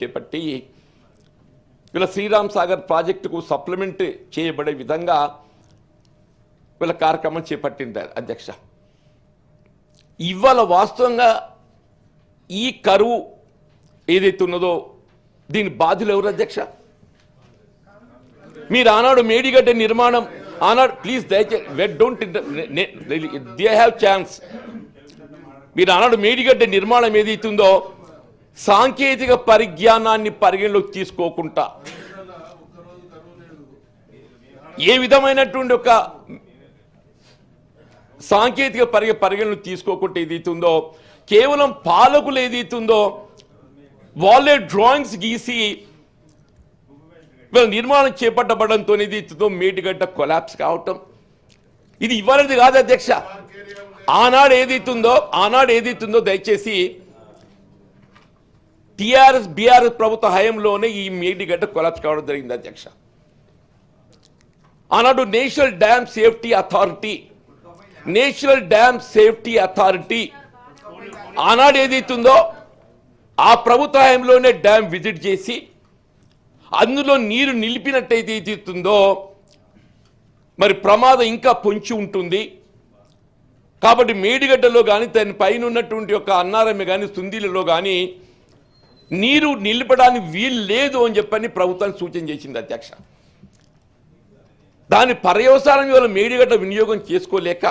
చేపట్టి వీళ్ళ శ్రీరామ్ సాగర్ ప్రాజెక్టుకు సప్లిమెంట్ చేయబడే విధంగా వీళ్ళ కార్యక్రమం చేపట్టింటారు అధ్యక్ష. ఇవాళ వాస్తవంగా ఈ కరువు ఏదైతే ఉన్నదో దీని బాధ్యులు ఎవరు అధ్యక్ష? మీరు ఆనాడు మేడిగడ్డ నిర్మాణం ఆనాడు ప్లీజ్ దయచేసి డోంట్ దే హ్యావ్ ఛాన్స్. మీరు ఆనాడు మేడిగడ్డ నిర్మాణం ఏదైతుందో సాంకేతిక పరిజ్ఞానాన్ని పరిగణలోకి తీసుకోకుండా ఏ విధమైనటువంటి ఒక సాంకేతిక పరిగణలోకి తీసుకోకుండా ఏదైతుందో కేవలం పాలకులు ఏదైతుందో వాళ్ళే డ్రాయింగ్స్ గీసి వీళ్ళ నిర్మాణం చేపట్టబడంతో ఏదైతుందో మేడిగడ్డ కొలాప్స్ కావటం ఇది ఇవ్వాలది కాదు అధ్యక్ష. ఆనాడు ఏదైతుందో దయచేసి బీఆర్ఎస్ ప్రభుత్వ హయాంలోనే ఈ మేడిగడ్డ కొలాప్స్ కావడం జరిగింది అధ్యక్ష. ఆనాడు నేషనల్ డ్యామ్ సేఫ్టీ అథారిటీ ఆనాడు ఏదైతుందో ఆ ప్రభుత్వ హయాంలోనే డ్యామ్ విజిట్ చేసి అందులో నీరు నిలిపినట్టయితే ఏదైతుందో మరి ప్రమాదం ఇంకా పొంచి ఉంటుంది కాబట్టి మేడిగడ్డలో కానీ దాని పైన ఉన్నటువంటి ఒక అన్నారమ్య కానీ సుందీలలో కానీ నీరు నిలపడానికి వీలు లేదు అని చెప్పని ప్రభుత్వానికి సూచన చేసింది అధ్యక్ష. దాని పర్యవసానం వల్ల మేడిగడ్డ వినియోగం చేసుకోలేక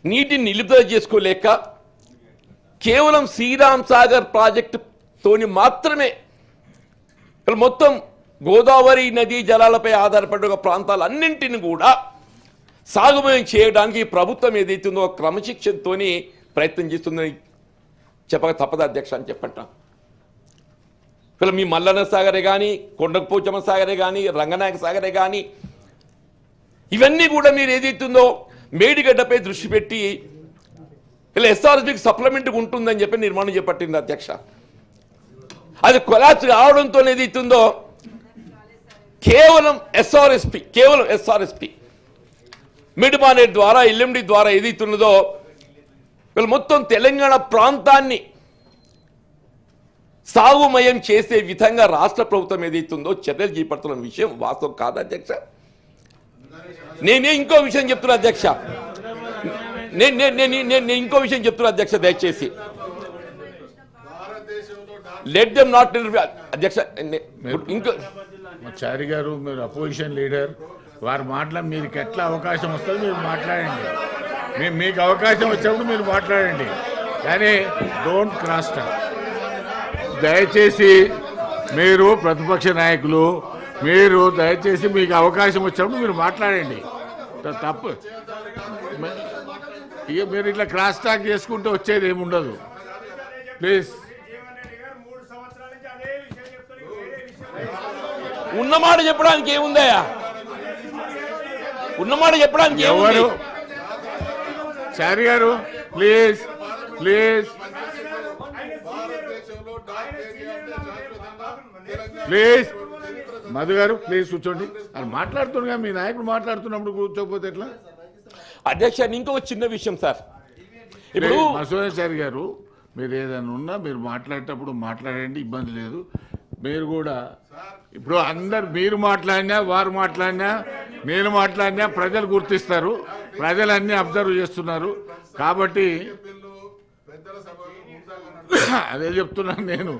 నీటిని నిలుపుదల చేసుకోలేక కేవలం శ్రీరామ్ సాగర్ ప్రాజెక్టుతోని మాత్రమే మొత్తం గోదావరి నదీ జలాలపై ఆధారపడి ఒక ప్రాంతాలన్నింటిని కూడా సాగుమయం చేయడానికి ప్రభుత్వం ఏదైతుందో క్రమశిక్షణతో ప్రయత్నం చేస్తుందని చెప్పక తప్పదు అధ్యక్ష అని చెప్పంటాం. ఇలా మీ మల్లన్న సాగరే కానీ కొండపోచమ్మ సాగరే కానీ రంగనాయక సాగరే కానీ ఇవన్నీ కూడా మీరు ఏదైతుందో మేడిగడ్డపై దృష్టి పెట్టి ఇలా ఎస్ఆర్ఎస్పీకి సప్లిమెంట్గా ఉంటుందని చెప్పి నిర్మాణం చేపట్టింది అధ్యక్ష. అది కొలాప్స్ కావడంతో ఏదైతుందో కేవలం ఎస్ఆర్ఎస్పీ మిడ్మానేట్ ద్వారా ఎల్ఎండి ద్వారా ఏదైతున్నదో వీళ్ళు మొత్తం తెలంగాణ ప్రాంతాన్ని సాగుమయం చేసే విధంగా రాష్ట్ర ప్రభుత్వం ఏదైతుందో చర్యలు చేపడుతున్న విషయం వాస్తవం కాదు అధ్యక్ష. నేనే ఇంకో విషయం చెప్తున్నా అధ్యక్ష, నేను ఇంకో విషయం చెప్తున్నా అధ్యక్ష, దయచేసి లెట్ దెమ్ నాట్ అధ్యక్ష. ఇంకో చారి గారు మీరు అపోజిషన్ లీడర్, వారి మాటల మీకు ఎట్లా అవకాశం వస్తుందో మీరు మాట్లాడండి, మీకు అవకాశం వచ్చినప్పుడు మీరు మాట్లాడండి, కానీ డోంట్ క్రాస్ టాక్. దయచేసి మీరు ప్రతిపక్ష నాయకులు, మీరు దయచేసి మీకు అవకాశం వచ్చినప్పుడు మీరు మాట్లాడండి. తప్పు ఇక మీరు ఇట్లా క్రాస్ టాక్ చేసుకుంటూ వచ్చేది ఏముండదు ప్లీజ్. ఉన్నమాట చెప్పడానికి ఏముందయ్యా? ఉన్నమాట చెప్పడానికి ఎవరు? చారి గారు ప్లీజ్ ప్లీజ్ ప్లీజ్. మధు గారు ప్లీజ్ కూర్చోండి. అది మాట్లాడుతున్నా మీ నాయకుడు మాట్లాడుతున్నప్పుడు కూర్చోకపోతే ఎట్లా అధ్యక్ష? ఇంకొక చిన్న విషయం సార్, ఇప్పుడు మసోచారి గారు మీరు ఏదైనా ఉన్నా మీరు మాట్లాడేటప్పుడు మాట్లాడండి, ఇబ్బంది లేదు. మీరు కూడా ఇప్పుడు అందరు మీరు మాట్లాడినా వారు మాట్లాడినా నేను మాట్లాడినా ప్రజలు గుర్తిస్తారు, ప్రజలు అన్నీ అబ్జర్వ్ చేస్తున్నారు. కాబట్టి అదే చెప్తున్నాను నేను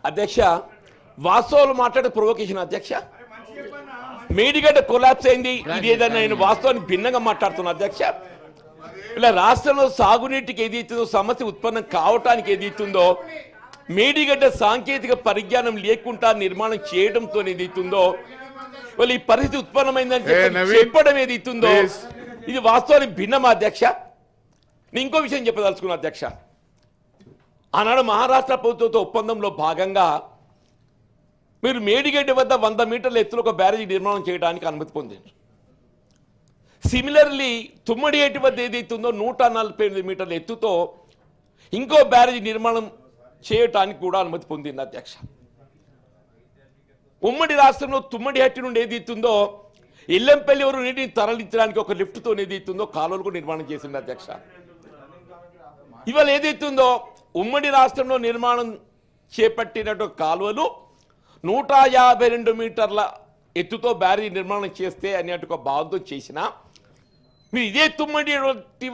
అధ్యక్ష. వాస్తవాలు మాట్లాడే ప్రొవోకేషన్ అధ్యక్ష. మేడిగడ్డ కొలాప్స్ అయింది, ఇది ఏదైనా నేను వాస్తవాన్ని భిన్నంగా మాట్లాడుతున్నా అధ్యక్ష. ఇలా రాష్ట్రంలో సాగునీటికి ఏదైతుందో సమస్య ఉత్పన్నం కావటానికి ఏదైతుందో మేడిగడ్డ సాంకేతిక పరిజ్ఞానం లేకుండా నిర్మాణం చేయడంతో ఏదైతుందో వాళ్ళు ఈ పరిస్థితి ఉత్పన్నమైందని చెప్పడం ఏదైతుందో ఇది వాస్తవానికి భిన్నమా అధ్యక్ష? నేను ఇంకో విషయం చెప్పదలుచుకున్నా అధ్యక్ష. ఆనాడు మహారాష్ట్ర ప్రభుత్వంతో ఒప్పందంలో భాగంగా మీరు మేడిగడ్డ వద్ద 100 మీటర్ల ఎత్తులో ఒక బ్యారేజీ నిర్మాణం చేయడానికి అనుమతి పొందారు. సిమిలర్లీ తుమ్మడిగేటి వద్ద ఏదైతుందో 148 మీటర్ల ఎత్తుతో ఇంకో బ్యారేజీ నిర్మాణం చేయటానికి కూడా అనుమతి పొందింది అధ్యక్ష. ఉమ్మడి రాష్ట్రంలో తుమ్మడిహట్టి నుండి ఏదైతుందో ఎల్లంపల్లి వరకు నీటిని తరలించడానికి ఒక లిఫ్ట్తో ఏదైతుందో కాలువలు కూడా నిర్మాణం చేసింది అధ్యక్ష. ఇవాళ ఏదైతుందో ఉమ్మడి రాష్ట్రంలో నిర్మాణం చేపట్టినట్టు కాలువలు 152 మీటర్ల ఎత్తుతో బ్యారేజీ నిర్మాణం చేస్తే అనేటువంటి బాధతో చేసిన మీరు ఇదే తుమ్మడి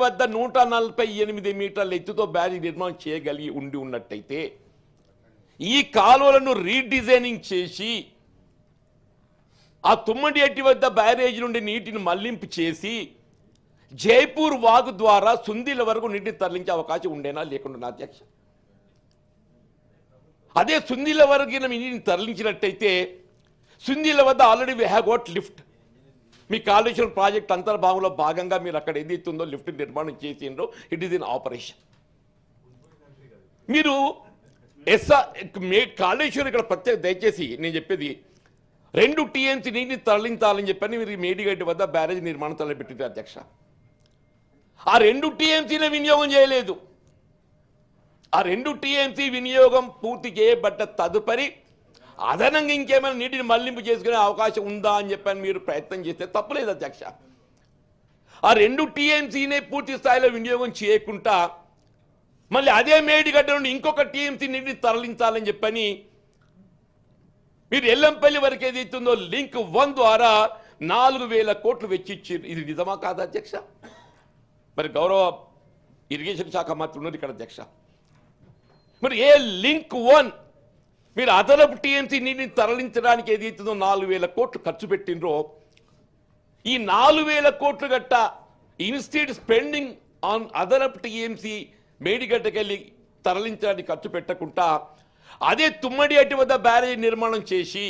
వద్ద 148 మీటర్ల ఎత్తుతో బ్యారేజీ నిర్మాణం చేయగలిగి ఉన్నట్టయితే ఈ కాలువలను రీడిజైనింగ్ చేసి ఆ తుమ్మడి ఎట్టి వద్ద బ్యారేజీ నుండి నీటిని మళ్లింపు చేసి జైపూర్ వాగు ద్వారా సుందిల వరకు నీటిని తరలించే అవకాశం ఉండేనా లేకుండా అధ్యక్ష? అదే సుందిల వరకు నీటిని తరలించినట్టయితే సుందిల వద్ద already we have got lift. మీ కాళేశ్వరం ప్రాజెక్ట్ అంతర్భాగంలో భాగంగా మీరు అక్కడ ఏదైతుందో లిఫ్ట్ నిర్మాణం చేసిండ్రో ఇట్ ఈస్ ఇన్ ఆపరేషన్. మీరు కాళేశ్వరం ఇక్కడ ప్రత్యేక దయచేసి నేను చెప్పేది 2 TMC నీటిని తరలించాలని చెప్పని మీరు మేడిగడ్డ వద్ద బ్యారేజ్ నిర్మాణం తలపెట్టింది అధ్యక్ష. ఆ 2 TMCని వినియోగం చేయలేదు. ఆ 2 TMC వినియోగం పూర్తి చేయబడ్డ తదుపరి అదనంగా ఇంకేమైనా నీటిని మళ్లింపు చేసుకునే అవకాశం ఉందా అని చెప్పని మీరు ప్రయత్నం చేస్తే తప్పులేదు అధ్యక్ష. ఆ 2 TMCనే పూర్తి స్థాయిలో వినియోగం చేయకుండా మళ్ళీ అదే మేడిగడ్డ నుండి ఇంకొక TMC నీటిని తరలించాలని చెప్పని మీరు ఎల్లంపల్లి వరకు ఏదైతుందో లింక్ 1 ద్వారా 4,000 కోట్లు వెచ్చిచ్చారు. ఇది నిజమా కాదా అధ్యక్ష? మరి గౌరవ ఇరిగేషన్ శాఖ మంత్రి ఉన్నారు ఇక్కడ అధ్యక్ష. మరి ఏ లింక్ 1 మీరు అదనపు TMC నీటిని తరలించడానికి ఏదైతుందో 4,000 కోట్లు ఖర్చు పెట్టినరో ఈ 4,000 కోట్లు గట్ట ఇన్స్టెడ్ స్పెండింగ్ ఆన్ అదనపు TMC మేడిగడ్డకెళ్ళి తరలించడానికి ఖర్చు పెట్టకుండా అదే తుమ్మడి అట్టి వద్ద బ్యారేజీ నిర్మాణం చేసి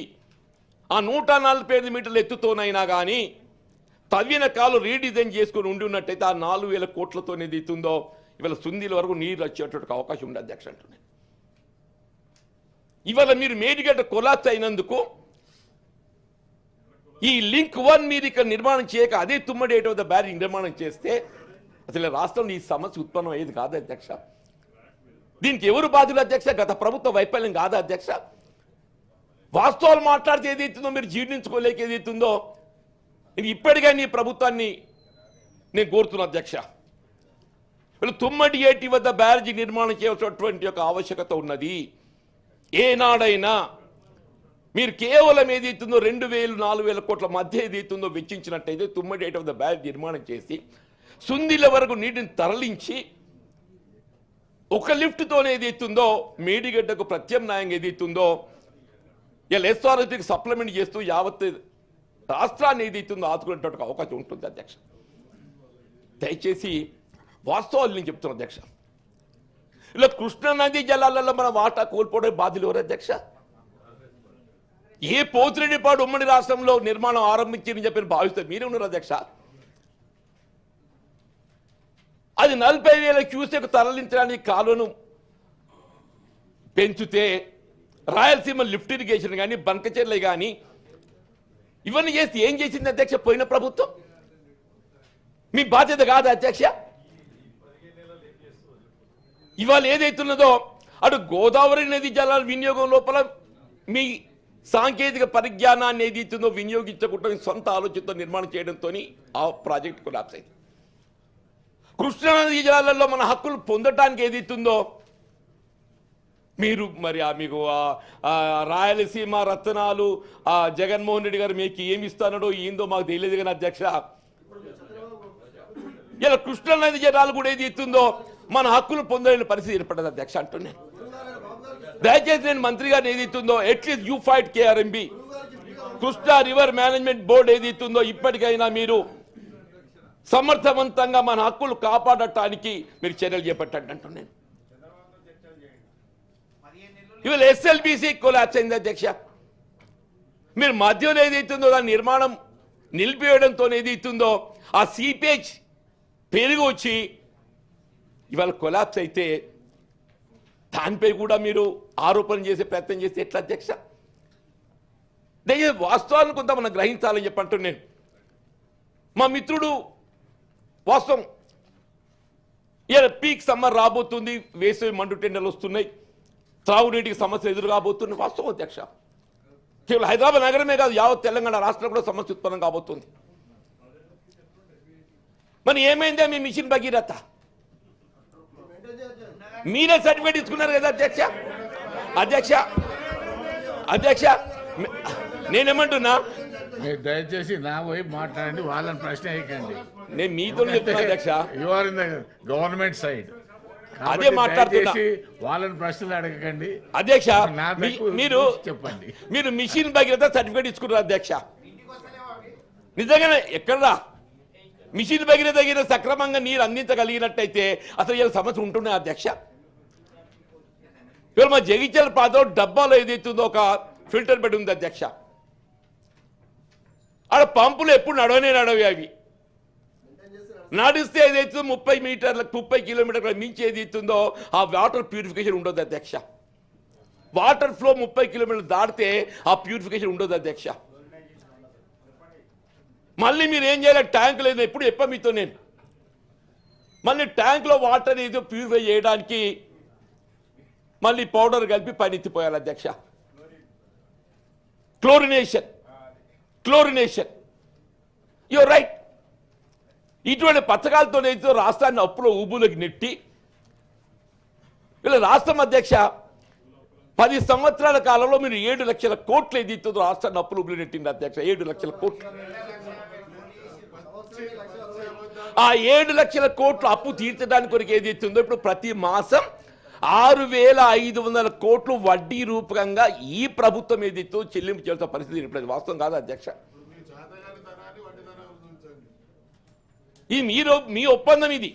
ఆ 145 మీటర్ల ఎత్తుతోనైనా కానీ తవ్విన కాలు రీడిజైన్ చేసుకుని ఉన్నట్టయితే ఆ 4,000 కోట్లతో ఏదైతుందో ఇవాళ సుందిల వరకు నీరు వచ్చేటువంటి అవకాశం ఉంది అధ్యక్ష అంటున్నాను. ఇవాళ మీరు మేడిగడ్డ కొలాప్స్ అయినందుకు ఈ లింక్ 1 మీరు ఇక్కడ నిర్మాణం చేయక అదే తుమ్మడి అట్టి వద్ద బ్యారేజీ నిర్మాణం చేస్తే అసలు రాష్ట్రంలో ఈ సమస్య ఉత్పన్నం అయ్యేది కాదు అధ్యక్ష. దీనికి ఎవరు బాధ్యులు అధ్యక్ష? గత ప్రభుత్వ వైఫల్యం కాదా అధ్యక్ష? వాస్తవాలు మాట్లాడితే ఏదైతుందో మీరు జీర్ణించుకోలేక ఏదైతుందో ఇప్పటికే నీ ప్రభుత్వాన్ని నేను కోరుతున్నా అధ్యక్ష. వీళ్ళు తుమ్మడి ఏటి వద్ద బ్యారేజీ నిర్మాణం చేయాల్సినటువంటి యొక్క ఆవశ్యకత ఉన్నది. ఏనాడైనా మీరు కేవలం ఏదైతుందో 2,000-4,000 కోట్ల మధ్య ఏదైతుందో వెచ్చించినట్టయితే తుమ్మడి ఏటి వద్ద బ్యారేజీ నిర్మాణం చేసి సుందిల వరకు నీటిని తరలించి ఒక లిఫ్ట్తోనే ఏదైతుందో మేడిగడ్డకు ప్రత్యామ్నాయంగా ఏదైతుందో ఇలా ఎస్ఆర్ఎస్కి సప్లిమెంట్ చేస్తూ యావత్ రాష్ట్రాన్ని ఏదైతుందో ఆదుకునేటువంటి అవకాశం ఉంటుంది అధ్యక్ష. దయచేసి వాస్తవాలు నేను చెప్తున్నా అధ్యక్ష. ఇలా కృష్ణానదీ జలాలలో మన వాటా కోల్పోవడం బాధ్యులు ఎవరు అధ్యక్ష? ఏ పోతిరెడ్డిపాడు ఉమ్మడి రాష్ట్రంలో నిర్మాణం ఆరంభించిందని చెప్పి భావిస్తే మీరే ఉన్నారు అధ్యక్ష. అది 40,000 క్యూసెక్ తరలించడానికి కాలువను పెంచితే రాయలసీమ లిఫ్ట్ ఇరిగేషన్ కానీ బంకచెర్ల కానీ ఇవన్నీ చేసి ఏం చేసింది అధ్యక్ష పోయిన ప్రభుత్వం? మీ బాధ్యత కాదా అధ్యక్ష? ఇవాళ ఏదైతున్నదో అటు గోదావరి నది జలాల వినియోగం లోపల మీ సాంకేతిక పరిజ్ఞానాన్ని ఏదైతుందో వినియోగించకుండా మీ సొంత ఆలోచనతో నిర్మాణం చేయడంతో ఆ ప్రాజెక్ట్ కొలాప్స్ అయింది. కృష్ణానదీ జలాలలో మన హక్కులు పొందటానికి ఏదైతుందో మీరు మరి మీకు రాయలసీమ రత్నాలు జగన్మోహన్ రెడ్డి గారు మీకు ఏమి ఇస్తానో ఏందో మాకు తెలియదు కానీ అధ్యక్ష ఇలా కృష్ణానదీ జలాలు కూడా ఏది ఇస్తుందో మన హక్కులు పొందలేని పరిస్థితి ఏర్పడదు అధ్యక్ష అంటున్నాను. దయచేసి నేను మంత్రి గారిని ఏది ఇస్తుందో at least you fight KRMB Krishna river management board ఏది ఇస్తుందో ఇప్పటికైనా మీరు సమర్థవంతంగా మన హక్కులు కాపాడటానికి మీరు చర్యలు చేపట్టండి అంటున్నాను. ఇవాళ SLBC కొలాప్స్ అయింది అధ్యక్ష. మీరు మధ్యలో ఏదైతుందో దాని నిర్మాణం నిలిపివేయడంతో ఏదైతుందో ఆ సీపేజ్ పెరిగి వచ్చి ఇవాళ కొలాప్స్ అయితే దానిపై కూడా మీరు ఆరోపణలు చేసే ప్రయత్నం చేస్తే ఎట్లా అధ్యక్ష? దయచేసి వాస్తవాలను కొంత మనం గ్రహించాలని చెప్పంటున్నాను. మా మిత్రుడు వాస్తవం ఇలా పీక్ సమ్మర్ రాబోతుంది, వేసవి మండు టెండర్లు వస్తున్నాయి, త్రాగునీటికి సమస్య ఎదురు కాబోతుంది. వాస్తవం అధ్యక్ష. కేవలం హైదరాబాద్ నగరమే కాదు యావత్ తెలంగాణ రాష్ట్రంలో కూడా సమస్య ఉత్పన్నం కాబోతుంది. మరి ఏమైందా మీ మిషన్ భగీరథ? మీరే సర్టిఫికేట్ ఇచ్చుకున్నారు కదా అధ్యక్ష. అధ్యక్ష అధ్యక్ష నేనేమంటున్నా, మీరు దయచేసి నా వైపు మాట్లాడండి, వాళ్ళని ప్రశ్న వేయకండి. నేను మీతో చెప్తున్నా అధ్యక్ష. You are in the government side, అదే మాట్లాడుతున్నా. వాళ్ళని ప్రశ్నలు అడగకండి అధ్యక్ష. మీరు చెప్పండి, మీరు మిషన్ భగీరథ సర్టిఫికేట్ ఇచ్చుకున్నారు అధ్యక్ష. నిజంగానే ఎక్కడరా మిషన్ భగీరథ సక్రమంగా నీరు అందించగలిగినట్టయితే అసలు ఇలా సమస్య ఉంటున్నాయి అధ్యక్ష. ఇవాళ మా జగిత్యాల ప్రాంతంలో డబ్బాలో ఏదైతుందో ఒక ఫిల్టర్ బెడ్ ఉంది అధ్యక్ష. ఆడ పంపులు ఎప్పుడు నడవే అవి నడిస్తే ఏదైతుందో 30 మీటర్లకు 30 కిలోమీటర్ల మించి ఏదైతుందో ఆ వాటర్ ప్యూరిఫికేషన్ ఉండదు అధ్యక్ష. వాటర్ ఫ్లో 30 కిలోమీటర్లు దాటితే ఆ ప్యూరిఫికేషన్ ఉండదు అధ్యక్ష. మళ్ళీ మీరు ఏం చేయాలి, ట్యాంక్ లేదు ఎప్పుడు చెప్పా మీతో నేను. మళ్ళీ ట్యాంక్లో వాటర్ ఏదో ప్యూరిఫై చేయడానికి మళ్ళీ పౌడర్ కలిపి పైనెత్తిపోయాలి అధ్యక్ష. Chlorination your right. ఇటువంటి పథకాలతోనైతే రాష్ట్రాన్ని అప్పులో ఊబులోకి నెట్టి వీళ్ళ రాష్ట్రం అధ్యక్ష 10 సంవత్సరాల కాలంలో మీరు 7 లక్షల కోట్లు ఏదైతుందో రాష్ట్రాన్ని అప్పులు ఊబులు నెట్టింది అధ్యక్ష. 7 లక్షల కోట్లు. ఆ 7 లక్షల కోట్లు అప్పు తీర్చడానికి కొరకు ఏదైతుందో ఇప్పుడు ప్రతి మాసం 6,500 కోట్లు వడ్డీ రూపకంగా ఈ ప్రభుత్వం ఏదైతే చెల్లింపు చేయాల్సిన పరిస్థితి ఇప్పుడు వాస్తవం కాదు అధ్యక్ష. ఈ మీ ఒప్పందం ఇది.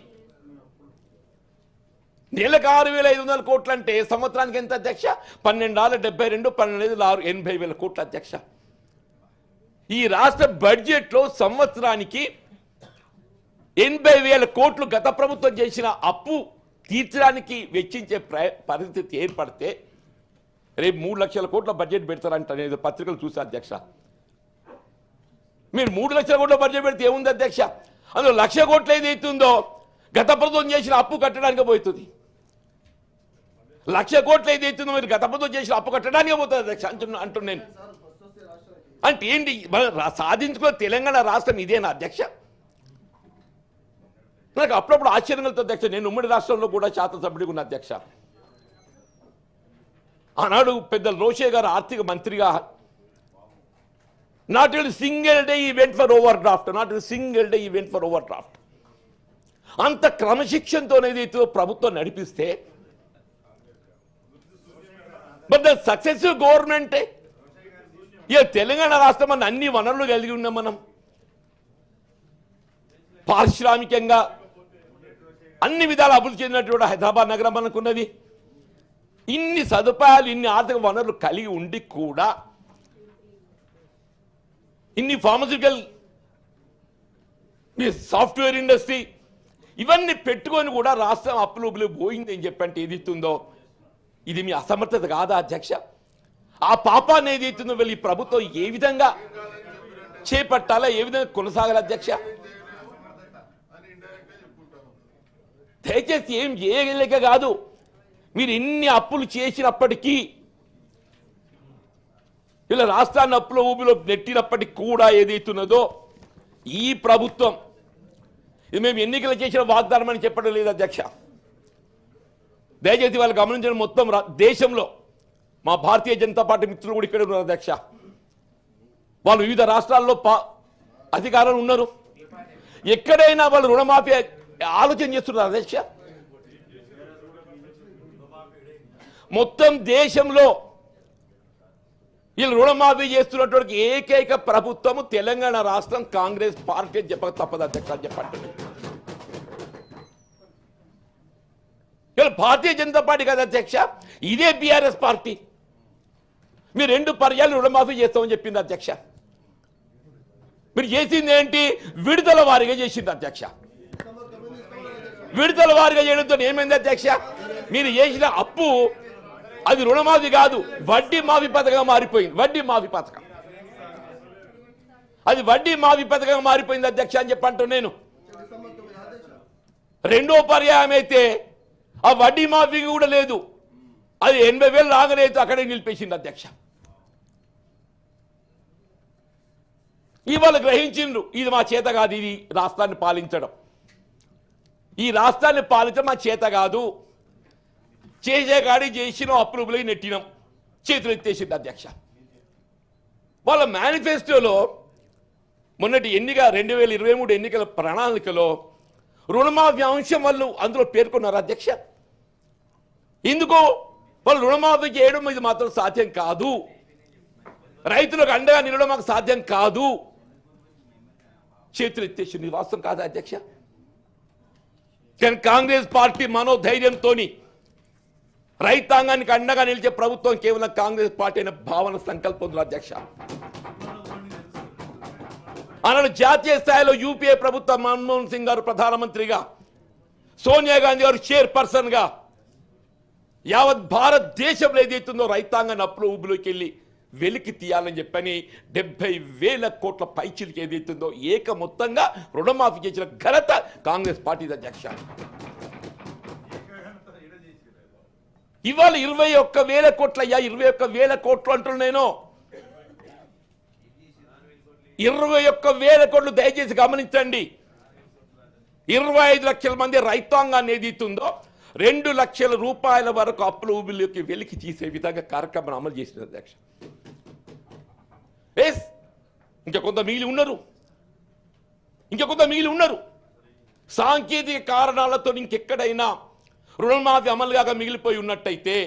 నెలకు 6,500 కోట్లు అంటే సంవత్సరానికి ఎంత అధ్యక్ష? 12,72 12,80,000 కోట్లు అధ్యక్ష. ఈ రాష్ట్ర బడ్జెట్లో సంవత్సరానికి 80,000 కోట్లు గత ప్రభుత్వం చేసిన అప్పు తీర్చడానికి వెచ్చించే పరిస్థితి ఏర్పడితే రేపు 3 లక్షల కోట్ల బడ్జెట్ పెడతారంట. నేను పత్రికలు చూసా అధ్యక్ష. మీరు 3 లక్షల కోట్ల బడ్జెట్ పెడితే ఏముంది అధ్యక్ష? అందులో 1,00,000 కోట్లు ఏదైతుందో గత ప్రభుత్వం చేసిన అప్పు కట్టడానికి పోతుంది. 1,00,000 కోట్లు ఏదైతుందో మీరు గత ప్రభుత్వం చేసిన అప్పు కట్టడానికి పోతుంది అధ్యక్ష అంటున్నాను. అంటే ఏంటి సాధించుకున్న తెలంగాణ రాష్ట్రం ఇదేనా అధ్యక్ష? నాకు అప్పుడప్పుడు ఆశ్చర్యం కలుగుతుంది అధ్యక్ష. నేను ఉమ్మడి రాష్ట్రంలో కూడా శాసనసభ్యుడిగా ఉన్న అధ్యక్ష. ఆనాడు పెద్ద రోషే గారు ఆర్థిక మంత్రిగా not a single day event for over draft అంత క్రమశిక్షణతోనేది ప్రభుత్వం నడిపిస్తే బట్ ద సక్సెసివ్ గవర్నమెంటే ఇక తెలంగాణ రాష్ట్రం అన్న అన్ని వనరులు కలిగి ఉన్నాం మనం. పారిశ్రామికంగా అన్ని విధాలు అభివృద్ధి చెందినటువంటి హైదరాబాద్ నగరం మనకున్నది. ఇన్ని సదుపాయాలు ఇన్ని ఆర్థిక వనరులు కలిగి ఉండి కూడా ఇన్ని ఫార్మస్యూటికల్ సాఫ్ట్వేర్ ఇండస్ట్రీ ఇవన్నీ పెట్టుకొని కూడా రాష్ట్రం అప్పులు పోయింది అని చెప్పంటే ఏది ఇస్తుందో ఇది మీ అసమర్థత కాదా అధ్యక్ష? ఆ పాపాన్ని ఏది ఇస్తుందో వీళ్ళు ఈ ప్రభుత్వం ఏ విధంగా చేపట్టాలా, ఏ విధంగా కొనసాగాలి అధ్యక్ష? దయచేసి ఏం చేయలేక కాదు, మీరు ఇన్ని అప్పులు చేసినప్పటికీ ఇలా రాష్ట్రాన్ని అప్పుల ఊబిలో నెట్టినప్పటికీ కూడా ఏదైతున్నదో ఈ ప్రభుత్వం ఇది మేము ఎన్నికలు చేసిన వాగ్దానం అని చెప్పడం లేదు అధ్యక్ష. దయచేసి వాళ్ళు గమనించడం మొత్తం దేశంలో మా భారతీయ జనతా పార్టీ మిత్రులు కూడా ఇక్కడ ఉన్నారు అధ్యక్ష. వాళ్ళు వివిధ రాష్ట్రాల్లో అధికారులు ఉన్నారు. ఎక్కడైనా వాళ్ళు రుణమాఫీ ఆలోచన చేస్తున్నారు అధ్యక్ష. మొత్తం దేశంలో వీళ్ళు రుణమాఫీ చేస్తున్నటువంటి ఏకైక ప్రభుత్వము తెలంగాణ రాష్ట్రం కాంగ్రెస్ పార్టీ అని చెప్పక తప్పదు అధ్యక్ష అని చెప్పండి. వీళ్ళు భారతీయ జనతా పార్టీ కదా అధ్యక్ష, ఇదే బీఆర్ఎస్ పార్టీ. మీరు 2 పర్యాలు రుణమాఫీ చేస్తామని చెప్పింది అధ్యక్ష. మీరు చేసింది ఏంటి? విడుదల వారీగా చేసింది అధ్యక్ష. విడుదల వారీగా చేయడంతో ఏమైంది అధ్యక్ష? మీరు చేసిన అప్పు అది రుణమాఫీ కాదు, వడ్డీ మాఫీ పథకంగా మారిపోయింది. వడ్డీ మాఫీ పథకం అది వడ్డీ మాఫీ పథకంగా మారిపోయింది అధ్యక్ష అని చెప్పంటూ నేను. రెండో పర్యాయం అయితే ఆ వడ్డీ మాఫీ కూడా లేదు, అది 80,000 రాగలేదు, అక్కడే నిలిపేసింది అధ్యక్ష. ఇవాళ గ్రహించిండ్రు ఇది మా చేత కాదు, ఇది రాష్ట్రాన్ని పాలించడం, ఈ రాష్ట్రాన్ని పాలించడం మా చేత కాదు. చేసే గాడి చేసినాం, అప్రూవల్ అయి నెట్టినాం, చేతులు ఎత్తేసింది అధ్యక్ష. వాళ్ళ మేనిఫెస్టోలో మొన్నటి 2023 ఎన్నికల ప్రణాళికలో రుణమాఫీ అంశం వాళ్ళు అందులో పేర్కొన్నారు అధ్యక్ష. ఎందుకో వాళ్ళు రుణమాఫీ చేయడం ఇది మాత్రం సాధ్యం కాదు, రైతులకు అండగా నిలవడం మాకు సాధ్యం కాదు, చేతులు ఎత్తేసింది. వాస్తవం కాదా అధ్యక్ష? కానీ కాంగ్రెస్ పార్టీ మనోధైర్యంతో రైతాంగానికి అండగా నిలిచే ప్రభుత్వం కేవలం కాంగ్రెస్ పార్టీ అయిన భావన సంకల్పం అధ్యక్ష. ఆనాడు జాతీయ స్థాయిలో యూపీఏ ప్రభుత్వం మన్మోహన్ సింగ్ గారు ప్రధానమంత్రిగా, సోనియా గాంధీ గారు చైర్పర్సన్ గా యావత్ భారతదేశంలో ఏదైతుందో రైతాంగాన్ని అప్పులు ఊబులోకి వెళ్ళి వెలికి తీయాలని చెప్పని 70,000 కోట్ల పైచిలకి ఏదైతుందో ఏక మొత్తంగా రుణమాఫీ చేసిన ఘనత కాంగ్రెస్ పార్టీ అధ్యక్ష. ఇవాళ 21,000 కోట్ల 21,000 కోట్లు అంటున్నా నేను. 21,000 కోట్లు దయచేసి గమనించండి. 25 లక్షల మంది రైతాంగాన్ని ఏదైతుందో 2 లక్షల రూపాయల వరకు అప్పుల ఊబిలోకి వెలికి తీసే విధంగా కార్యక్రమం అమలు చేసిన అధ్యక్ష. ఇంకా కొంత మిగిలి ఉన్నారు. సాంకేతిక కారణాలతో ఇంకెక్కడైనా రుణమాఫీ అమలుగా మిగిలిపోయి ఉన్నట్టయితే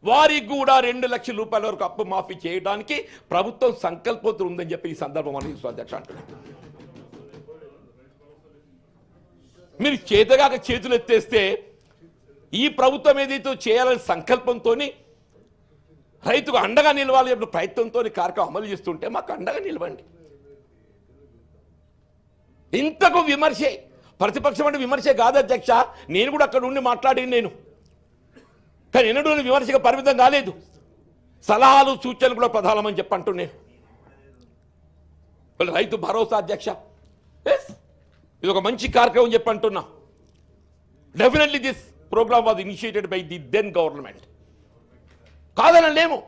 వారికి కూడా 2 లక్షల రూపాయల వరకు అప్పు మాఫీ చేయడానికి ప్రభుత్వం సంకల్పంతో ఉందని చెప్పి ఈ సందర్భం అనేది అధ్యక్ష అంటున్నారు. మీరు చేతగాక చేతులు ఎత్తేస్తే ఈ ప్రభుత్వం ఏదైతే చేయాలని సంకల్పంతో రైతుకు అండగా నిలవాలి అప్పుడు ప్రయత్నంతో కార్యక్రమం అమలు చేస్తుంటే మాకు అండగా నిలవండి. ఇంతకు విమర్శే, ప్రతిపక్షం అంటే విమర్శే కాదు అధ్యక్ష. నేను కూడా అక్కడ ఉండి మాట్లాడి నేను, కానీ ఎన్నడూ విమర్శగా పరిమితం కాలేదు. సలహాలు సూచనలు కూడా ప్రధానమని చెప్పంటున్నాను. రైతు భరోసా అధ్యక్ష, ఇది ఒక మంచి కార్యక్రమం చెప్పంటున్నా. Definitely this programme was initiated by the then government, కాదని లేము.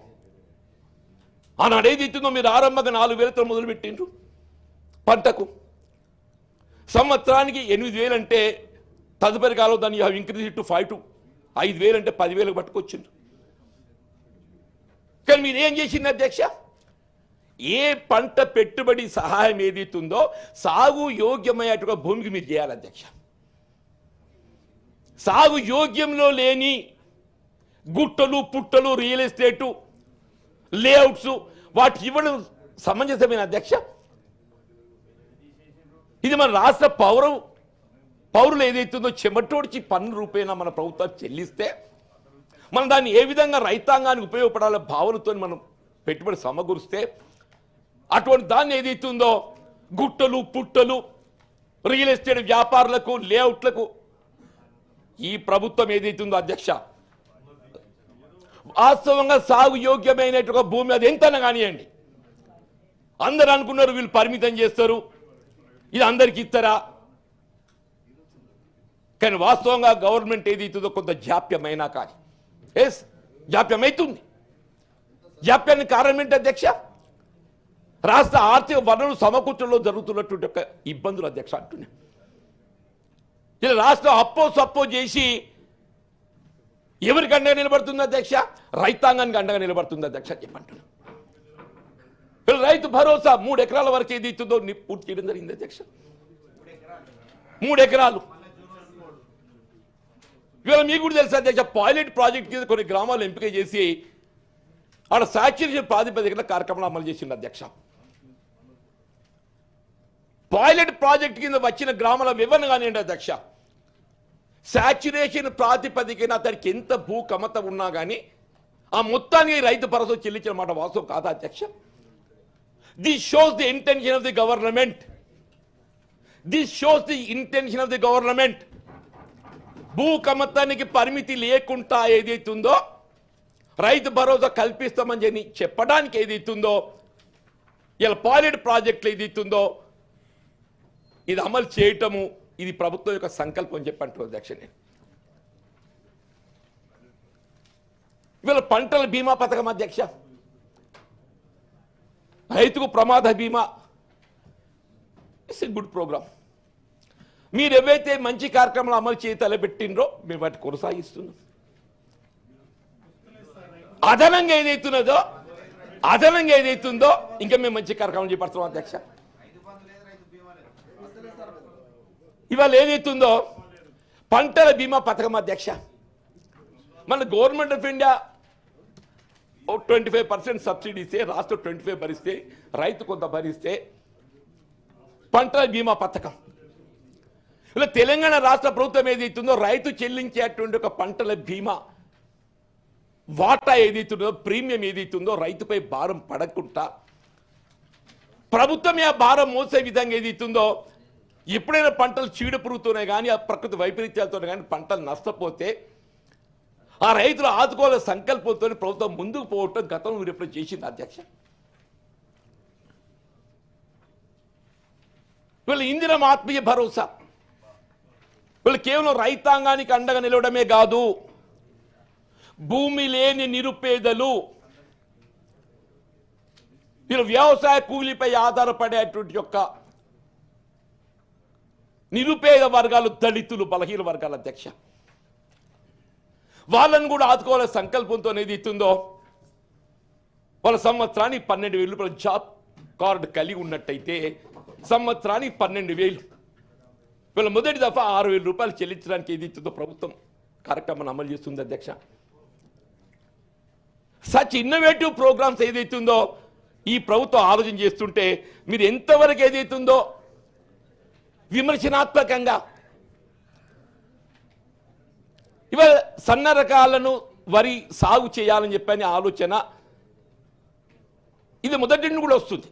ఆనాడు ఏదైతుందో మీరు ఆరంభంగా 4,000తో మొదలుపెట్టిండ్రు పంటకు, సంవత్సరానికి 8,000 అంటే తదుపరి కాలం దాన్ని ఇంక్రీజ్ టు 5,000 అంటే 10,000 పట్టుకొచ్చిండ్రు. కానీ మీరు ఏం చేసింది అధ్యక్ష? ఏ పంట పెట్టుబడి సహాయం ఏదైతుందో సాగు యోగ్యమయ్యేట్టుగా భూమికి మీరు చేయాలి అధ్యక్ష. సాగు యోగ్యంలో లేని గుట్టలు పుట్టలు రియల్ ఎస్టేటు లేఅవుట్స్ వాటి ఇవ్వడం సమంజసమైన అధ్యక్ష? ఇది మన రాష్ట్ర పౌరులు ఏదైతుందో చెమటోడ్చి పన్ను రూపేణా మన ప్రభుత్వం చెల్లిస్తే మనం దాన్ని ఏ విధంగా రైతాంగానికి ఉపయోగపడాల భావనతో మనం పెట్టుబడి సమకూరిస్తే అటువంటి దాన్ని ఏదైతుందో గుట్టలు పుట్టలు రియల్ ఎస్టేట్ వ్యాపారులకు లేఅవుట్లకు ఈ ప్రభుత్వం ఏదైతుందో అధ్యక్ష వాస్తవంగా సాగు యోగ్యమైనట్టుగా భూమి అది ఎంతైనా కానివ్వండి. అందరూ అనుకున్నారు వీళ్ళు పరిమితం చేస్తారు, ఇది అందరికి ఇస్తారా? కానీ వాస్తవంగా గవర్నమెంట్ ఏదైతుందో కొంత జాప్యమైనా కానీ జాప్యం అవుతుంది. జాప్యానికి కారణం ఏంటి అధ్యక్ష? రాష్ట్ర ఆర్థిక వనరులు సమకూర్చడంలో జరుగుతున్నటువంటి ఒక ఇబ్బందులు అధ్యక్ష అంటున్నాయి. ఇలా రాష్ట్రం అప్పో చేసి ఎవరికి అండగా నిలబడుతుంది అధ్యక్ష? రైతాంగానికి అండగా నిలబడుతుంది అధ్యక్ష చెప్పంటున్నా. రైతు భరోసా 3 ఎకరాల వరకు ఏది ఇస్తుందో పూర్తి చేయడం జరిగింది అధ్యక్ష. 3 ఎకరాలు. ఇవాళ మీకు కూడా తెలుసు అధ్యక్ష, పైలట్ ప్రాజెక్ట్ కింద కొన్ని గ్రామాలు ఎంపిక చేసి ఆడ సాచురేషన్ ప్రాతిపదికన కార్యక్రమాలు అమలు చేసింది అధ్యక్ష. పైలట్ ప్రాజెక్ట్ కింద వచ్చిన గ్రామాల వివరణ కానివ్వండి అధ్యక్ష, సాచురేషన్ ప్రాతిపదికన అతనికి ఎంత భూ కమత ఉన్నా కానీ ఆ మొత్తానికి రైతు భరోసా చెల్లించిన మాట వాస్తవం కాదా అధ్యక్ష? This shows the intention of the government. భూ కమతానికి పరిమితి లేకుండా ఏదైతుందో రైతు భరోసా కల్పిస్తామని చెప్పడానికి ఏదైతుందో ఇలా పైలట్ ప్రాజెక్టులు ఏదైతుందో ఇది అమలు చేయటము ఇది ప్రభుత్వం యొక్క సంకల్పం చెప్పంటున్నారు అధ్యక్ష. నేను ఇవాళ పంటల బీమా పథకం అధ్యక్ష, రైతుకు ప్రమాద బీమా ఇట్స్ ఎ గుడ్ ప్రోగ్రామ్. మీరు ఏవైతే మంచి కార్యక్రమాలు అమలు చేయి తలపెట్టినరో మేము వాటి కొనసాగిస్తున్నాం. అదనంగా ఏదైతుందో ఇంకా మేము మంచి కార్యక్రమం చేపడుతున్నాం అధ్యక్ష. ఇవాళ ఏదైతుందో పంటల బీమా పథకం అధ్యక్ష, మన గవర్నమెంట్ ఆఫ్ ఇండియా 25% సబ్సిడీ ఇస్తే రాష్ట్రం 25 భరిస్తే రైతు కొంత భరిస్తే పంటల బీమా పథకం. ఇలా తెలంగాణ రాష్ట్ర ప్రభుత్వం ఏదైతుందో రైతు చెల్లించేటువంటి ఒక పంటల బీమా వాటా ఏదైతుందో ప్రీమియం ఏదైతుందో రైతుపై భారం పడకుండా ప్రభుత్వమే ఆ భారం మోసే విధంగా ఏదైతుందో ఎప్పుడైనా పంటలు చీడపురుగుతూనే కానీ ఆ ప్రకృతి వైపరీత్యాలతోనే కానీ పంటలు నష్టపోతే ఆ రైతులు ఆదుకోవాల సంకల్పంతో ప్రభుత్వం ముందుకు పోవటం గతంలో మీరు ఎప్పుడు చేసింది అధ్యక్ష. వీళ్ళు ఇందిరం ఆత్మీయ భరోసా వీళ్ళు కేవలం రైతాంగానికి అండగా నిలవడమే కాదు, భూమి లేని నిరుపేదలు వీళ్ళు వ్యవసాయ కూలీపై ఆధారపడేటువంటి యొక్క నిరుపేద వర్గాలు, దళితులు, బలహీన వర్గాల అధ్యక్ష, వాళ్ళని కూడా ఆదుకోవాలనే సంకల్పంతో ఏది ఇస్తుందో వాళ్ళ సంవత్సరానికి 12,000 రూపాయల జాబ్ కార్డు కలిగి ఉన్నట్టయితే సంవత్సరానికి 12,000 వీళ్ళ మొదటి దఫా 6,000 రూపాయలు చెల్లించడానికి ఏది ఇస్తుందో ప్రభుత్వం కార్యక్రమాన్ని అమలు చేస్తుంది అధ్యక్ష. సచ్ ఇన్నోవేటివ్ ప్రోగ్రామ్స్ ఏదైతుందో ఈ ప్రభుత్వం ఆలోచన చేస్తుంటే మీరు ఎంతవరకు ఏదైతుందో విమర్శనాత్మకంగా ఇవాళ సన్న రకాలను వరి సాగు చేయాలని చెప్పని ఆలోచన ఇది మొదటి నుండి కూడా వస్తుంది.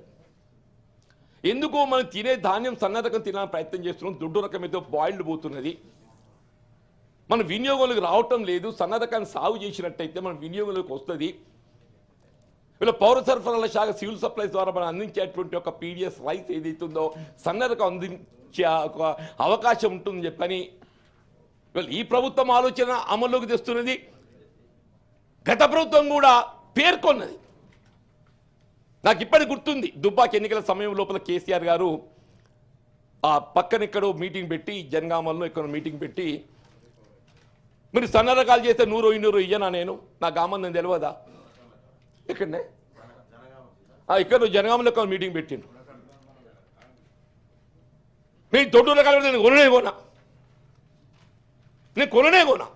ఎందుకు మనం తినే ధాన్యం సన్న రకం తినాలని ప్రయత్నం చేస్తున్నాం, దొడ్డు రకం ఏదో బాయిల్డ్ పోతున్నది, మన వినియోగంలోకి రావటం లేదు. సన్న రకాన్ని సాగు చేసినట్టయితే మన వినియోగంలోకి వస్తుంది. వీళ్ళ పౌర సరఫరాల శాఖ సివిల్ సప్లైస్ ద్వారా మనం అందించేటువంటి ఒక పీడిఎస్ రైస్ ఏదైతుందో సన్న రకం అందించే ఒక అవకాశం ఉంటుందని చెప్పని ఈ ప్రభుత్వం ఆలోచన అమల్లోకి తెస్తున్నది. గత ప్రభుత్వం కూడా పేర్కొన్నది. నాకు ఇప్పటికి గుర్తుంది, దుబ్బాక ఎన్నికల సమయం లోపల కేసీఆర్ గారు ఆ పక్కన ఎక్కడో మీటింగ్ పెట్టి, జనగామల్లో ఎక్కడో మీటింగ్ పెట్టి, మీరు సన్న రకాలు చేస్తే 100 ఇయ్యనా నేను, నా గామని నేను తెలియదా, ఎక్కడనే ఇక్కడ జనగామలో ఎక్కడ మీటింగ్ పెట్టిండు, మీరు దొడ్డు రకాలు నేను కొననే కొనా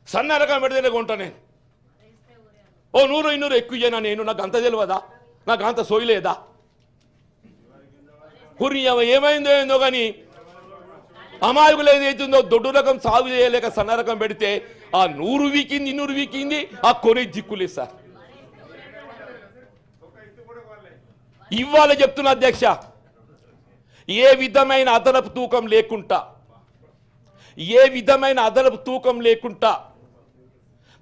సన్న రకం పెడితేనే కొంటా నేను. 100 ఎక్కువ ఇయ్యనా నేను, నాకు అంత తెలియదా, నాకు అంత సోయలేదా, కురి ఏమైందో ఏందో కానీ అమాయకులు ఏదైతుందో దొడ్డు రకం సాగు చేయలేక సన్న రకం పెడితే ఆ 100 వీకింది 200 వీకింది, ఆ కొనే దిక్కులేదు సార్. ఇవాళ చెప్తున్నా అధ్యక్ష, ఏ విధమైన అదనపు తూకం లేకుండా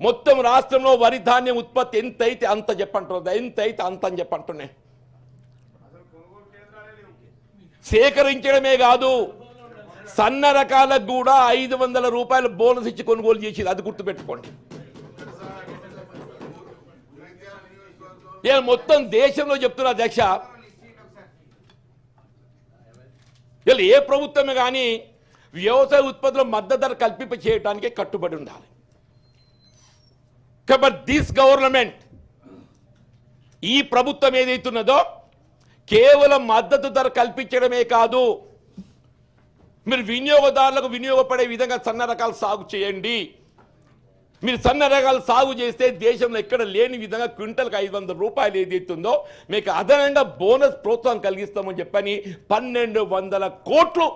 మొత్తం రాష్ట్రంలో వరి ధాన్యం ఉత్పత్తి ఎంతైతే అంత చెప్పంటున్నది, ఎంతైతే అంత అని చెప్పంటున్నాయి. సేకరించడమే కాదు, సన్న రకాలకు కూడా 500 రూపాయలు బోనస్ ఇచ్చి కొనుగోలు చేసింది, అది గుర్తుపెట్టుకోండి. నేను మొత్తం దేశంలో చెప్తున్నా అధ్యక్ష, ఇలా ఏ ప్రభుత్వమే కానీ వ్యవసాయ ఉత్పత్తుల మద్దతు ధర కల్పింప చేయడానికే కట్టుబడి ఉండాలి. కాబట్టి దిస్ గవర్నమెంట్, ఈ ప్రభుత్వం ఏదైతున్నదో కేవలం మద్దతు ధర కల్పించడమే కాదు, మీరు వినియోగదారులకు వినియోగపడే విధంగా సన్న రకాలు సాగు చేయండి. మీరు సన్న రకాలు సాగు చేస్తే దేశంలో ఎక్కడ లేని విధంగా క్వింటల్కి 500 రూపాయలు ఏదైతుందో మీకు అదనంగా బోనస్ ప్రోత్సాహం కలిగిస్తామని చెప్పని 1,200 కోట్లు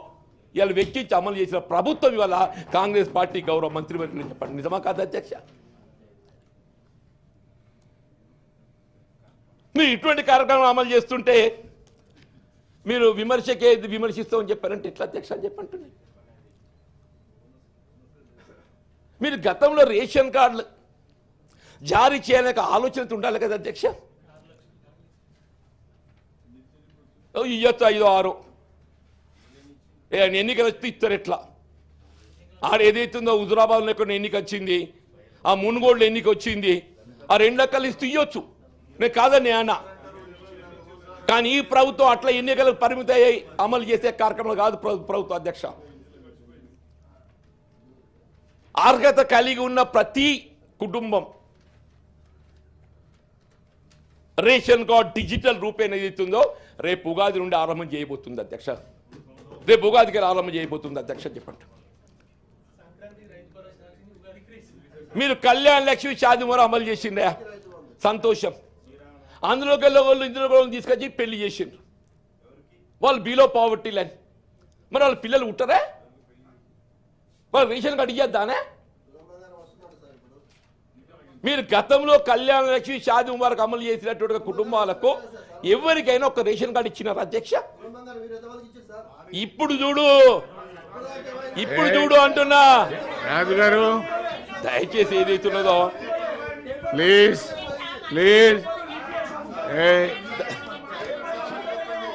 ఇవాళ వెచ్చించి అమలు చేసిన ప్రభుత్వం ఇవాళ కాంగ్రెస్ పార్టీ గౌరవ మంత్రివర్యులు చెప్పండి, నిజమా కాదు అధ్యక్ష? మీరు ఇటువంటి కార్యక్రమం అమలు చేస్తుంటే మీరు విమర్శిస్తామని చెప్పారంటే ఎట్లా అధ్యక్ష అని చెప్పంటున్నాయి. మీరు గతంలో రేషన్ కార్డులు జారీ చేయలేక ఆలోచనతో ఉండాలి కదా అధ్యక్ష. ఇయ్యొచ్చు 5-6 ఎన్నికలు వస్తే ఇస్తారు ఎట్లా, ఆడ ఏదైతుందో హుజురాబాద్లో ఎక్కడ ఎన్నిక వచ్చింది, ఆ మునుగోడులో ఎన్నిక వచ్చింది, ఆ 2 లెక్కలు ఇస్తూ ఇవ్వచ్చు, నేను కాదని అన్న. కానీ ఈ ప్రభుత్వం అట్లా ఎన్నికలకు పరిమితి అయ్యి అమలు చేసే కార్యక్రమం కాదు ప్రభుత్వం అధ్యక్ష. అర్హత కలిగి ఉన్న ప్రతి కుటుంబం రేషన్ కార్డ్ డిజిటల్ రూపేణ ఏదైతుందో రేపు ఉగాది నుండి ఆరంభం చేయబోతుంది అధ్యక్ష. రేపు ఉగాదికి ఆరంభం చేయబోతుంది అధ్యక్ష. చెప్పండి, మీరు కళ్యాణ్ లక్ష్మి షాది మొర అమలు చేసిండే సంతోషం. అందులోకి వెళ్ళే వాళ్ళు ఇందులో వాళ్ళు తీసుకొచ్చి పెళ్లి చేసిండ్రు. వాళ్ళు బిలో పావర్టీ లైన్. మరి వాళ్ళ పిల్లలు ఉంటారా? వాళ్ళు రేషన్ కార్డు ఇయ్యద్దానే? మీరు గతంలో కళ్యాణ లక్ష్మి షాది ముబారక్ అమలు చేసినటువంటి కుటుంబాలకు ఎవరికైనా ఒక రేషన్ కార్డు ఇచ్చినారు అధ్యక్ష? ఇప్పుడు చూడు అంటున్నా రాజు గారు, దయచేసి ఏదైతున్నదో ప్లీజ్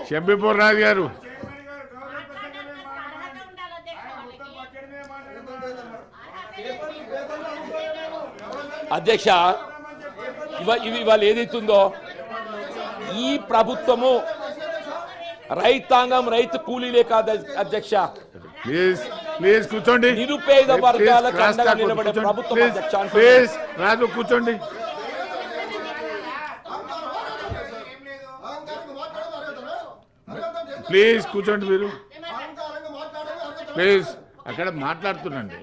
షబ్బీపూర్ రాజు గారు, అధ్యక్ష, ఇవాళ ఏదైతుందో ఈ ప్రభుత్వము రైతాంగం రైతు కూలీలే కాదు అధ్యక్ష, ప్లీజ్ కూర్చోండి. నిరుపేద వర్గాలకు అండగా నిలబడే ప్రభుత్వం అధ్యక్ష. ప్లీజ్ రాజు కూర్చోండి. ప్లీజ్ కూర్చోండి. మీరు ప్లీజ్ అక్కడ మాట్లాడుతుండండి.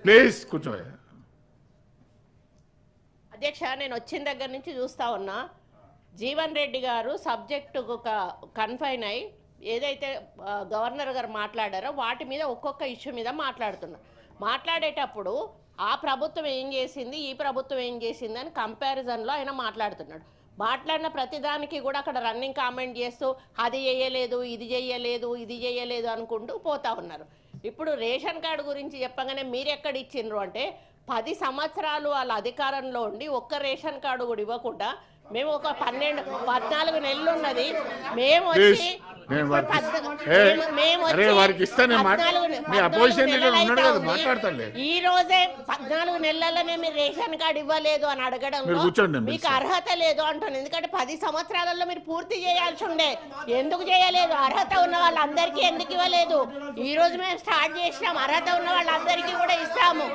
ప్లీజ్ కూర్చోండి. అధ్యక్ష, నేను వచ్చిన దగ్గర నుంచి చూస్తా ఉన్నా, జీవన్ రెడ్డి గారు సబ్జెక్టుకు కన్ఫైన్ అయి ఏదైతే గవర్నర్ గారు మాట్లాడారో వాటి మీద ఒక్కొక్క ఇష్యూ మీద మాట్లాడేటప్పుడు ఆ ప్రభుత్వం ఏం చేసింది, ఈ ప్రభుత్వం ఏం చేసింది అని కంపారిజన్లో ఆయన మాట్లాడుతున్నాడు. మాట్లాడిన ప్రతిదానికి కూడా అక్కడ రన్నింగ్ కామెంట్ చేస్తూ అది చేయలేదు, ఇది చేయలేదు అనుకుంటూ పోతా ఉన్నారు. ఇప్పుడు రేషన్ కార్డు గురించి చెప్పగానే మీరు ఎక్కడ ఇచ్చిండ్రు అంటే 10 సంవత్సరాలు వాళ్ళ అధికారంలో ఉండి ఒక్క రేషన్ కార్డు కూడా ఇవ్వకుండా మేము ఒక 14 నెలలు ఉన్నది. మేము వచ్చి ఈ రోజే 14 నెలలనే మీరు రేషన్ కార్డు ఇవ్వలేదు అని అడగడం మీకు అర్హత లేదు అంటాను. ఎందుకంటే 10 సంవత్సరాలలో మీరు పూర్తి చేయాల్సి ఉండే, ఎందుకు చేయలేదు? అర్హత ఉన్న వాళ్ళందరికీ ఎందుకు ఇవ్వలేదు? ఈ రోజు మేము స్టార్ట్ చేసినాం, అర్హత ఉన్న వాళ్ళందరికీ కూడా ఇస్తాము.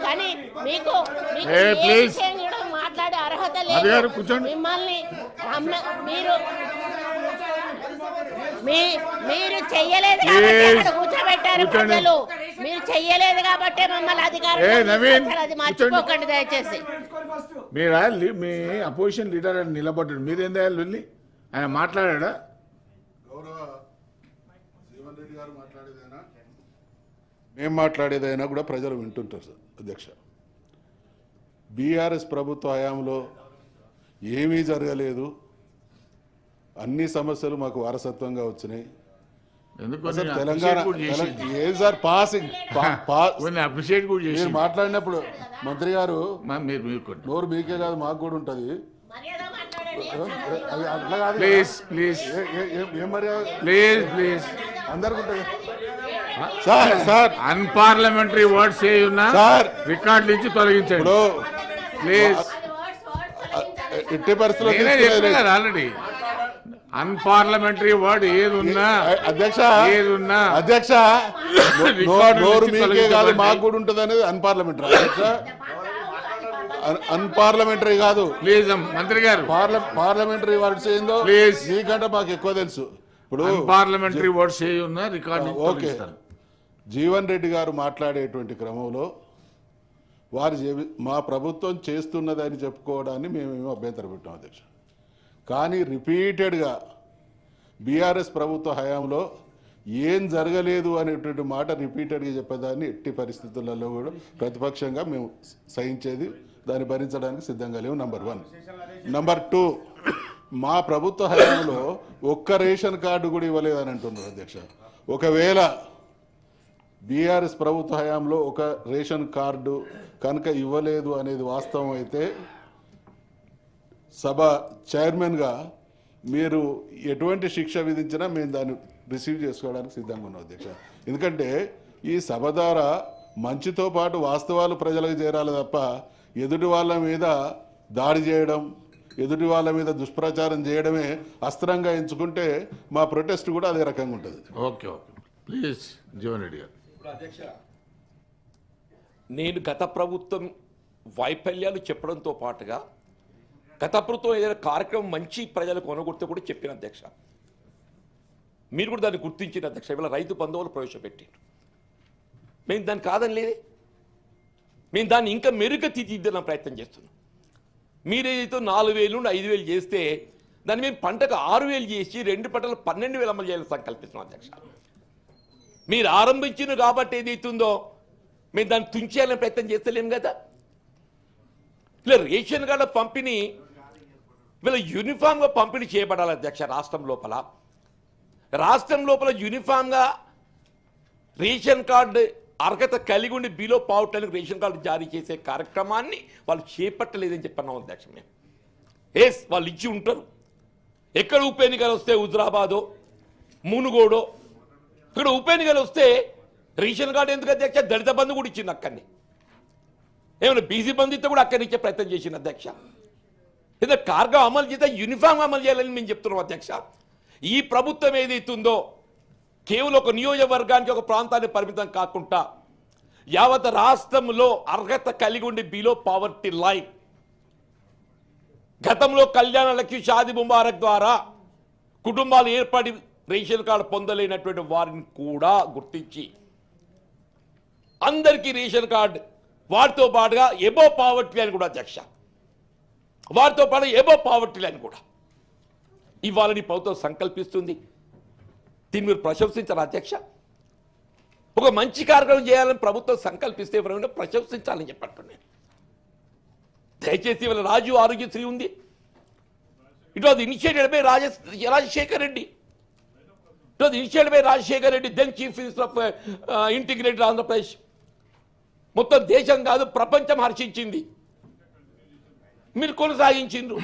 కానీ మీకు మాట్లాడే అర్హత లేదు. మిమ్మల్ని మీరు చెయ్యలేదు కాబట్టి అక్కడ కూర్చోబెట్టారు ప్రజలు. మీరు చెయ్యలేదు కాబట్టి మమ్మల్ని అధికారం మర్చిపోకండి దయచేసి. మీరా మీ అపోజిషన్ లీడర్ అని నిలబడ్డాడు, మీరేందా వెళ్ళి ఆయన మాట్లాడా? జీవన్ రెడ్డి గారు మాట్లాడేదైనా మేము మాట్లాడేదైనా కూడా ప్రజలు వింటుంటారు సార్. అధ్యక్ష, బీఆర్ఎస్ ప్రభుత్వ హయాంలో ఏమీ జరగలేదు, అన్ని సమస్యలు మాకు వారసత్వంగా వచ్చినాయి. తెలంగాణ ఏం సార్ పాసింగ్ మీరు మాట్లాడినప్పుడు మంత్రి గారు నోరు మీకే కాదు మాకు కూడా ఉంటుంది. అట్లా కాదు, ఏం మర్యాద అందరికి ఉంటుంది సార్. అన్పార్లమెంటరీ వర్డ్స్ ఏ ఉన్నా సార్ రికార్డు నుంచి తొలగించండి ప్లీజ్. ఎట్టి పరిస్థితుల్లో ఆల్రెడీ అన్పార్లమెంటరీ వర్డ్ ఏదున్నా అధ్యక్ష నోరు మీకే కాదు మాకు కూడా ఉంటుంది అనేది అన్పార్లమెంటరీ. అధ్యక్ష అన్పార్లమెంటరీ కాదు ప్లీజ్ మంత్రి గారు. పార్లమెంటరీ వర్డ్స్ ఏందో ప్లీజ్ మీకంటే మాకు ఎక్కువ తెలుసు. ఇప్పుడు పార్లమెంటరీ వర్డ్స్ ఏ ఉన్నా రికార్డు. ఓకే, జీవన్ రెడ్డి గారు మాట్లాడేటువంటి క్రమంలో వారు మా ప్రభుత్వం చేస్తున్నదని చెప్పుకోవడాన్ని మేమేమో అభ్యంతరం పెట్టాం అధ్యక్ష. కానీ రిపీటెడ్గా బీఆర్ఎస్ ప్రభుత్వ హయాంలో ఏం జరగలేదు అనేటువంటి మాట రిపీటెడ్గా చెప్పేదాన్ని ఎట్టి పరిస్థితులలో కూడా ప్రతిపక్షంగా మేము సహించేది, దాన్ని భరించడానికి సిద్ధంగా లేవు. నంబర్ 1. నంబర్ 2, మా ప్రభుత్వ హయాంలో ఒక్క రేషన్ కార్డు కూడా ఇవ్వలేదని అంటున్నారు అధ్యక్ష. ఒకవేళ బీఆర్ఎస్ ప్రభుత్వ హయాంలో ఒక రేషన్ కార్డు కనుక ఇవ్వలేదు అనేది వాస్తవం అయితే సభ చైర్మన్గా మీరు ఎటువంటి శిక్ష విధించినా మేము దాన్ని రిసీవ్ చేసుకోవడానికి సిద్ధంగా ఉన్నాం అధ్యక్ష. ఎందుకంటే ఈ సభ ద్వారా మంచితో పాటు వాస్తవాలు ప్రజలకు చేరాలి తప్ప ఎదుటి వాళ్ళ మీద దాడి చేయడం, ఎదుటి వాళ్ళ మీద దుష్ప్రచారం చేయడమే అస్త్రంగా ఎంచుకుంటే మా ప్రొటెస్ట్ కూడా అదే రకంగా ఉంటుంది. ఓకే ప్లీజ్ జీవన్ రెడ్డి గారు. అధ్యక్ష, నేను గత ప్రభుత్వం వైఫల్యాలు చెప్పడంతో పాటుగా గత ప్రభుత్వం ఏదైనా కార్యక్రమం మంచి ప్రజలకు కొనగొడితే కూడా చెప్పిన అధ్యక్ష, మీరు కూడా దాన్ని గుర్తించిన అధ్యక్ష. ఇవాళ రైతు బంధువులు ప్రవేశపెట్టారు, మేము దాన్ని కాదని లేదే, మేము దాన్ని ఇంకా మెరుగ్గా తీర్చిదిద్దాం ప్రయత్నం చేస్తున్నాం. మీరేదైతే 4,000 నుండి 5,000 చేస్తే దాన్ని మేము పంటకు 6,000 చేసి 2 పంటలు 12,000 అమలు చేయాలని సంకల్పిస్తున్నాం అధ్యక్ష. మీరు ఆరంభించిన కాబట్టి ఏదైతుందో మేము దాన్ని తుంచేయాలని ప్రయత్నం చేస్తలేం కదా. ఇలా రేషన్ కార్డు పంపిణీ వీళ్ళ యూనిఫామ్గా పంపిణీ చేయబడాలి అధ్యక్ష. రాష్ట్రం లోపల యూనిఫామ్గా రేషన్ కార్డు అర్హత కలిగి ఉండి బిలో పావటానికి రేషన్ కార్డు జారీ చేసే కార్యక్రమాన్ని వాళ్ళు చేపట్టలేదని చెప్పన్నాం అధ్యక్ష. మేము వాళ్ళు ఇచ్చి ఉంటారు. ఎక్కడ ఉప ఎన్నికలు వస్తే హుజురాబాదో మునుగోడో ఇక్కడ ఉప ఎన్నికలు వస్తే రేషన్ కార్డు ఎందుకు అధ్యక్ష? దళిత బంధు కూడా ఇచ్చింది అక్కడిని. ఏమైనా బీసీ బంధు ఇస్తే కూడా అక్కడి నుంచే ప్రయత్నం చేసింది అధ్యక్ష. ఏదైనా కార్గా అమలు చేస్తే యూనిఫామ్ అమలు చేయాలని మేము చెప్తున్నాం అధ్యక్ష. ఈ ప్రభుత్వం ఏదైతుందో కేవలం ఒక నియోజకవర్గానికి ఒక ప్రాంతాన్ని పరిమితం కాకుండా యావత్ రాష్ట్రంలో అర్హత కలిగి ఉండి బిలో పావర్టీ లైన్, గతంలో కళ్యాణ లక్ష్మి షాది ముబారక్ ద్వారా కుటుంబాలు ఏర్పడి రేషన్ కార్డు పొందలేనటువంటి వారిని కూడా గుర్తించి అందరికీ రేషన్ కార్డు, వాటితో పాటుగా ఎబో పావర్టీ లైన్ కూడా అధ్యక్ష, వారితో పాటు ఎబో పావర్టీ లైన్ కూడా ఇవ్వాలని ప్రభుత్వం సంకల్పిస్తుంది. దీన్ని మీరు ప్రశంసించారు అధ్యక్ష. ఒక మంచి కార్యక్రమం చేయాలని ప్రభుత్వం సంకల్పిస్తే ఎవరైనా ప్రశంసించాలని చెప్పంటున్నాను. దయచేసి ఇవాళ రాజీవ్ ఆరోగ్యశ్రీ ఉంది, it was initiated by Rajasekhar Reddy, then chief minister of integrated Andhra Pradesh. మొత్తం దేశం కాదు ప్రపంచం హర్షించింది, మీరు కొనసాగించిండ్రు.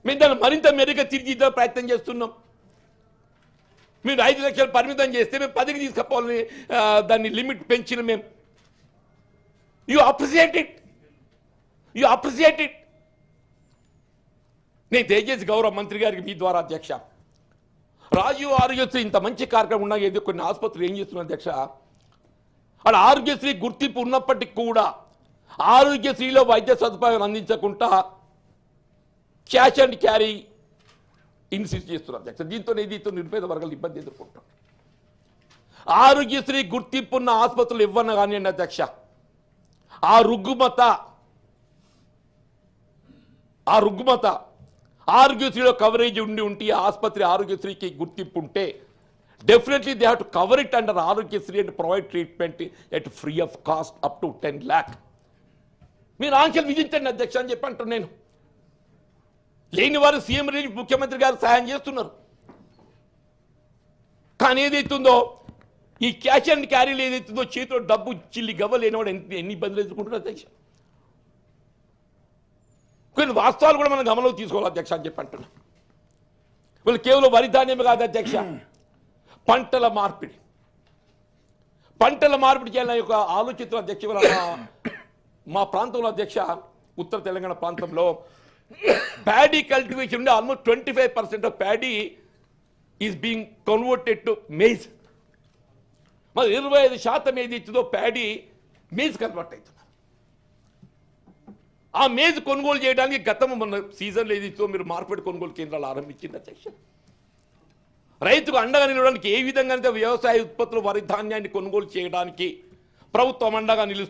మేము దాన్ని మరింత మెరుగ్గా తీర్చిదిద్దే ప్రయత్నం చేస్తున్నాం. మీరు 5 లక్షలు పరిమితం చేస్తే మేము 10కి తీసుకపోవాలని దాన్ని లిమిట్ పెంచిన మేము. You appreciate it. నేను దయచేసి గౌరవ మంత్రి గారికి మీ ద్వారా అధ్యక్ష, రాజీవ్ ఆరోగ్యశ్రీ ఇంత మంచి కార్యక్రమం ఉన్నా ఏదో కొన్ని ఆసుపత్రులు ఏం చేస్తున్నారు అధ్యక్ష, అక్కడ ఆరోగ్యశ్రీ గుర్తింపు ఉన్నప్పటికీ కూడా ఆరోగ్యశ్రీలో వైద్య సదుపాయాలు అందించకుండా క్యాష్ అండ్ క్యారీ ఇన్సిస్ట్ చేస్తున్నారు అధ్యక్ష. దీంతో నిరుపేద వర్గాలు ఇబ్బంది ఎదుర్కొంటారు. ఆరోగ్యశ్రీ గుర్తింపు ఉన్న ఆసుపత్రులు ఇవ్వను కానివ్వండి అధ్యక్ష, ఆ రుగ్మత ఆరోగ్యశ్రీలో కవరేజ్ ఉంటే ఆసుపత్రి ఆరోగ్యశ్రీకి గుర్తింపు ఉంటే definitely they have to cover it under Aarogyasri and provide treatment at free of cost up to 10 lakh. మీరు ఆంక్షలు విధించండి అధ్యక్ష అని చెప్పి అంటున్నాను నేను. లేని వారు సీఎం రిలీఫ్ ముఖ్యమంత్రి గారు సహాయం చేస్తున్నారు. కానీ ఏదైతుందో ఈ క్యాష్ అండ్ క్యారీలు ఏదైతుందో చేతిలో డబ్బు చిల్లి గవ్వ లేనివాడు ఎన్ని ఇబ్బందులు ఎదుర్కొంటున్నారు అధ్యక్ష. కొన్ని వాస్తవాలు కూడా మనం గమనంలో తీసుకోవాలి అధ్యక్ష అని చెప్పి అంటున్నా. వీళ్ళు కేవలం వరి ధాన్యం కాదు అధ్యక్ష, పంటల మార్పిడి చేయాలని ఒక ఆలోచన అధ్యక్ష. మా ప్రాంతంలో అధ్యక్ష, ఉత్తర తెలంగాణ ప్రాంతంలో ప్యాడీ కల్టివేషన్ ఉండే almost 25% of paddy is being converted to maize. మరి 25% ఏది ఇచ్చిందో ప్యాడీ మేజ్ కన్వర్ట్ అవుతున్నారు. ఆ మేజ్ కొనుగోలు చేయడానికి గతం మన సీజన్లో ఏది ఇచ్చిందో మీరు మార్కెట్ కొనుగోలు కేంద్రాలు ఆరంభించింది అధ్యక్ష. రైతుకు అండగా నిలవడానికి ఏ విధంగా వ్యవసాయ ఉత్పత్తులు వరి ధాన్యాన్ని కొనుగోలు చేయడానికి ప్రభుత్వం అండగా నిలుస్తుంది.